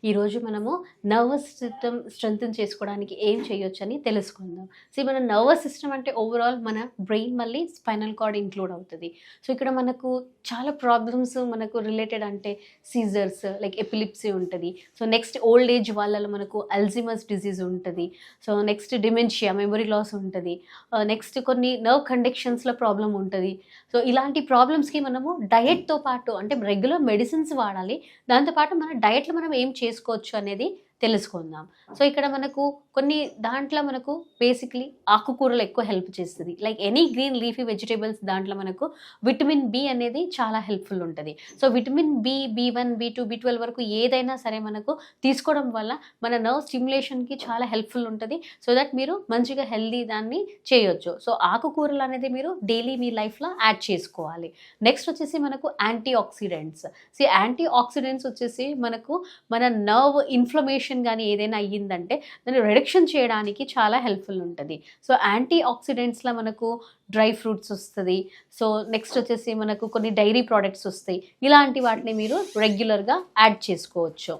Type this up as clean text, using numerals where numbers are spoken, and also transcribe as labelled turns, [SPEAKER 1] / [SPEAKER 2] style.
[SPEAKER 1] ఈరోజు మనము nervous system strengthen చేసుకోవడానికి ఏం చేయొచ్చని తెలుసుకుందాం. సో, మన నర్వస్ సిస్టమ్ అంటే ఓవరాల్ మన బ్రెయిన్ మళ్ళీ స్పైనల్ కార్డ్ ఇంక్లూడ్ అవుతది. సో, ఇక్కడ మనకు చాలా ప్రాబ్లమ్స్ మనకు రిలేటెడ్ అంటే సీజర్స్ లైక్ ఎపిలిప్సీ ఉంటది. సో, నెక్స్ట్ ఓల్డ్ ఏజ్ వాళ్ళలో మనకు అల్జీమర్స్ డిసీజ్ ఉంటది. So, next dementia memory loss ఉంటది. నెక్స్ట్ కొన్ని నర్వ్ కండక్షన్స్‌లో ప్రాబ్లమ్ ఉంటది. సో, ఇలాంటి ప్రాబ్లమ్స్‌కి మనము డయట్‌తో పాటు అంటే రెగ్యులర్ మెడిసిన్స్ వాడాలి. దాంతో పాటు మన డయట్‌లో మనం ఏం చేసుకోవచ్చు అనేది తెలుసుకుందాం. సో, ఇక్కడ మనకు కొన్ని దాంట్లో మనకు బేసిక్‌లీ ఆకుకూరలు ఎక్కువ హెల్ప్ చేస్తది. Like any green leafy vegetables దాంట్లో మనకు విటమిన్ బి అనేది చాలా హెల్ప్‌ఫుల్ ఉంటది. సో, విటమిన్ బి, బి1, బి2, బి12 వరకు ఏదైనా సరే మనకు తీసుకోవడం వల్ల మన నర్వ్ స్టిమ్యులేషన్‌కి చాలా హెల్ప్‌ఫుల్ ఉంటది. సో దట్ మీరు మంచిగా హెల్తీ దాన్ని చేయొచ్చు. సో, ఆకుకూరలు అనేది మీరు డైలీ మీ లైఫ్‌లో యాడ్ చేసుకోవాలి. నెక్స్ట్ వచ్చేసి మనకు యాంటీ ఆక్సిడెంట్స్. యాంటీ ఆక్సిడెంట్స్ వచ్చేసి మనకు మన నర్వ్ ఇన్‌ఫ్లమేషన్ గాని ఏదైనా అయ్యిందంటే దాన్ని రిడక్షన్ చేయడానికి చాలా హెల్ప్‌ఫుల్ ఉంటది. సో, యాంటీ ఆక్సిడెంట్స్‌లో మనకు డ్రై ఫ్రూట్స్ వస్తది. సో, నెక్స్ట్ వచ్చేసి మనకు కొన్ని డైరీ ప్రొడక్ట్స్ వస్తాయి. ఇలాంటి వాటిని మీరు రెగ్యులర్‌గా యాడ్ చేసుకోవచ్చు.